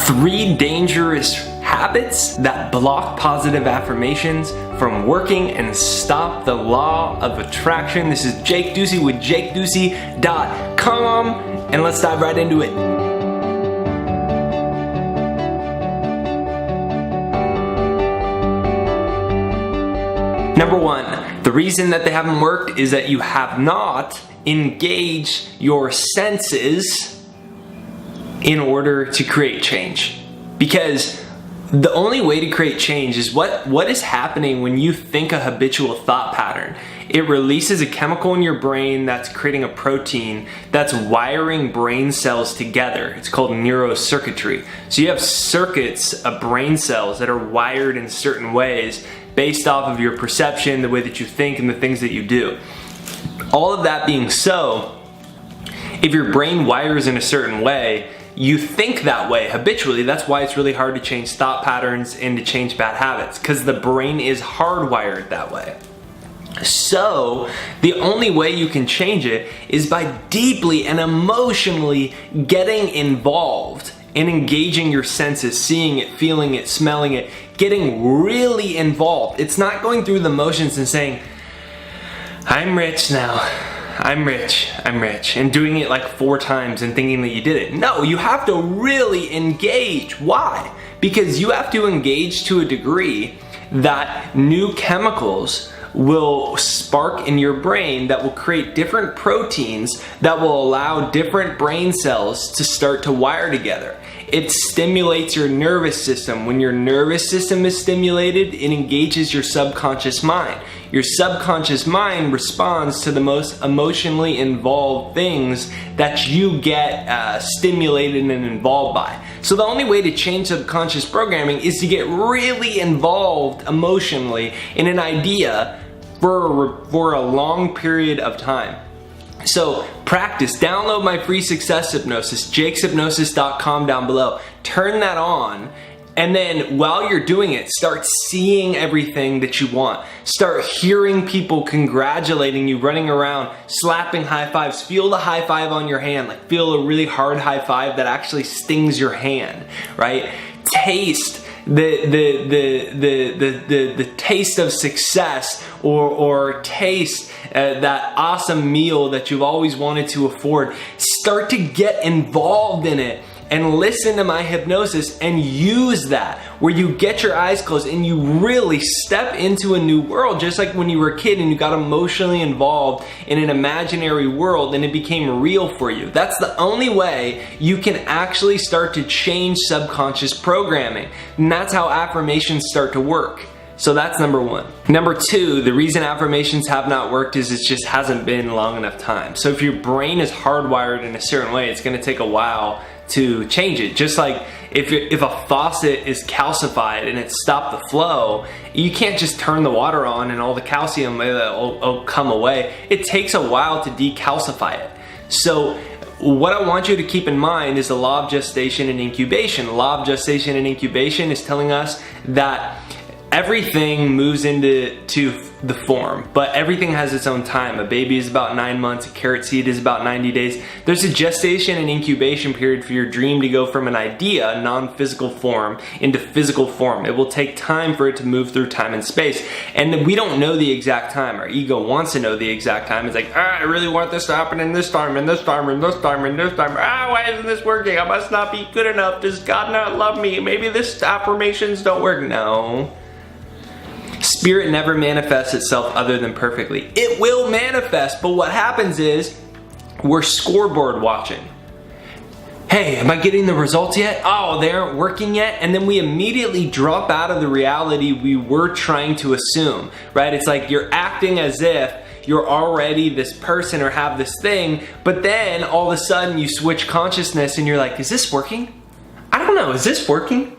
3 dangerous habits that block positive affirmations from working and stop the law of attraction. This is Jake Ducey with JakeDucey.com, and let's dive right into it. Number 1, the reason that they haven't worked is that you have not engaged your senses in order to create change. Because the only way to create change is what is happening when you think a habitual thought pattern. It releases a chemical in your brain that's creating a protein that's wiring brain cells together. It's called neurocircuitry. So you have circuits of brain cells that are wired in certain ways based off of your perception, the way that you think, and the things that you do. All of that being so, if your brain wires in a certain way, you think that way habitually. That's why it's really hard to change thought patterns and to change bad habits, because the brain is hardwired that way. So the only way you can change it is by deeply and emotionally getting involved and engaging your senses, seeing it, feeling it, smelling it, getting really involved. It's not going through the motions and saying, I'm rich now. I'm rich, and doing it like 4 times and thinking that you did it. No, you have to really engage. Why? Because you have to engage to a degree that new chemicals will spark in your brain that will create different proteins that will allow different brain cells to start to wire together. It stimulates your nervous system. When your nervous system is stimulated, it engages your subconscious mind. Your subconscious mind responds to the most emotionally involved things that you get stimulated and involved by. So the only way to change subconscious programming is to get really involved emotionally in an idea for a long period of time. So practice, download my free success hypnosis, jakeshypnosis.com down below. Turn that on, and then while you're doing it, start seeing everything that you want. Start hearing people congratulating you, running around, slapping high fives. Feel the high five on your hand, like feel a really hard high five that actually stings your hand, right? Taste the taste of success, or taste that awesome meal that you've always wanted to afford. Start to get involved in it and listen to my hypnosis and use that, where you get your eyes closed and you really step into a new world, just like when you were a kid and you got emotionally involved in an imaginary world and it became real for you. That's the only way you can actually start to change subconscious programming. And that's how affirmations start to work. So that's number 1. Number 2, the reason affirmations have not worked is it just hasn't been long enough time. So if your brain is hardwired in a certain way, it's going to take a while to change it. Just like if a faucet is calcified and it stopped the flow, you can't just turn the water on and all the calcium will come away. It takes a while to decalcify it. So what I want you to keep in mind is the law of gestation and incubation. The law of gestation and incubation is telling us that everything moves into the form, but everything has its own time. A baby is about 9 months, a carrot seed is about 90 days. There's a gestation and incubation period for your dream to go from an idea, non-physical form, into physical form. It will take time for it to move through time and space. And we don't know the exact time. Our ego wants to know the exact time. It's like, I really want this to happen in this time, and this time, and this time, and this time. Why isn't this working? I must not be good enough. Does God not love me? Maybe this affirmations don't work. No. Spirit never manifests itself other than perfectly. It will manifest, but what happens is we're scoreboard watching. Hey, am I getting the results yet? Oh, they aren't working yet? And then we immediately drop out of the reality we were trying to assume, right? It's like you're acting as if you're already this person or have this thing, but then all of a sudden you switch consciousness and you're like, is this working? I don't know, is this working?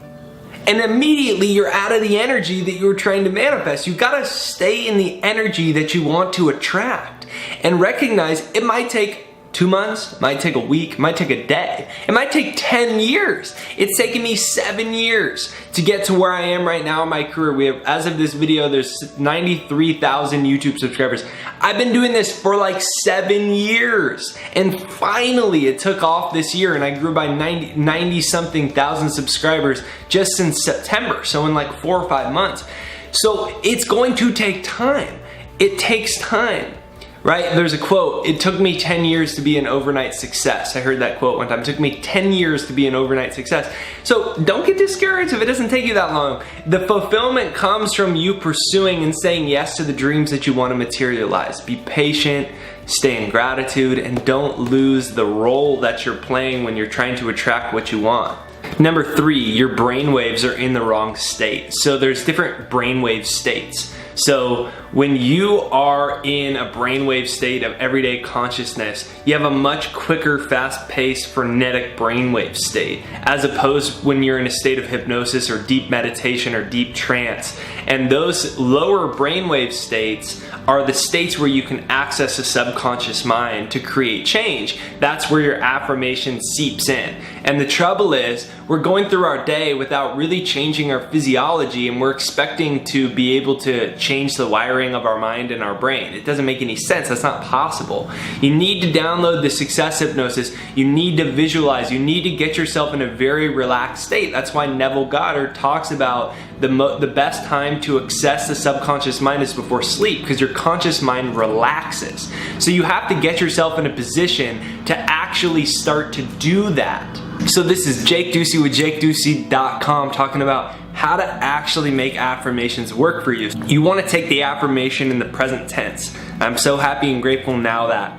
And immediately you're out of the energy that you were trying to manifest. You gotta stay in the energy that you want to attract and recognize it might take 2 months, might take a week, might take a day. It might take 10 years. It's taken me 7 years to get to where I am right now in my career. We have, as of this video, there's 93,000 YouTube subscribers. I've been doing this for like 7 years. And finally it took off this year and I grew by 90 something thousand subscribers just in September. So in like 4 or 5 months. So it's going to take time. It takes time. Right? There's a quote, it took me 10 years to be an overnight success. I heard that quote one time. It took me 10 years to be an overnight success. So don't get discouraged if it doesn't take you that long. The fulfillment comes from you pursuing and saying yes to the dreams that you want to materialize. Be patient, stay in gratitude, and don't lose the role that you're playing when you're trying to attract what you want. Number 3, your brainwaves are in the wrong state. So there's different brainwave states. So when you are in a brainwave state of everyday consciousness, you have a much quicker, fast-paced, frenetic brainwave state, as opposed when you're in a state of hypnosis or deep meditation or deep trance. And those lower brainwave states are the states where you can access a subconscious mind to create change. That's where your affirmation seeps in. And the trouble is, we're going through our day without really changing our physiology, and we're expecting to be able to change the wiring of our mind and our brain. It doesn't make any sense. That's not possible. You need to download the success hypnosis. You need to visualize. You need to get yourself in a very relaxed state. That's why Neville Goddard talks about the best time to access the subconscious mind is before sleep, because your conscious mind relaxes. So you have to get yourself in a position to actually start to do that. So this is Jake Ducey with JakeDucey.com talking about how to actually make affirmations work for you. You want to take the affirmation in the present tense. I'm so happy and grateful now that.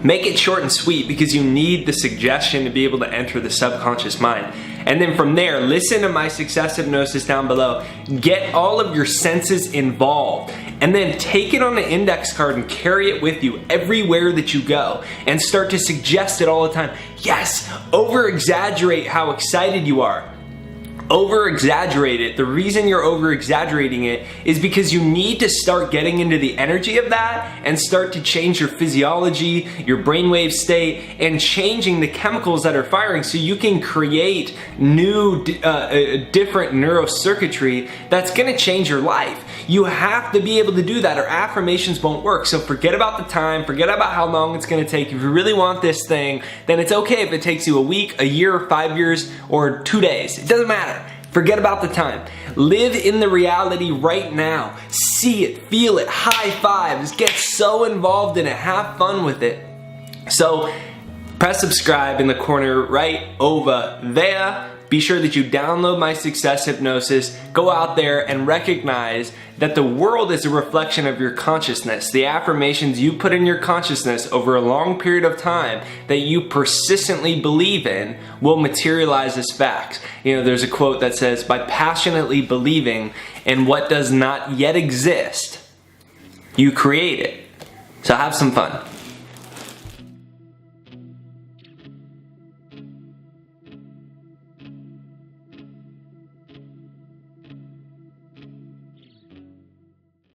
Make it short and sweet, because you need the suggestion to be able to enter the subconscious mind. And then from there, listen to my success hypnosis down below. Get all of your senses involved. And then take it on an index card and carry it with you everywhere that you go. And start to suggest it all the time. Yes, over-exaggerate how excited you are. Over-exaggerate it. The reason you're over-exaggerating it is because you need to start getting into the energy of that and start to change your physiology, your brainwave state, and changing the chemicals that are firing so you can create new, different neurocircuitry that's going to change your life. You have to be able to do that or affirmations won't work. So forget about the time, forget about how long it's going to take. If you really want this thing, then it's okay if it takes you a week, a year, 5 years, or 2 days. It doesn't matter. Forget about the time. Live in the reality right now. See it, feel it, high fives, get so involved in it, have fun with it. So press subscribe in the corner right over there. Be sure that you download my success hypnosis. Go out there and recognize that the world is a reflection of your consciousness. The affirmations you put in your consciousness over a long period of time that you persistently believe in will materialize as facts. You know, there's a quote that says, by passionately believing in what does not yet exist, you create it. So have some fun.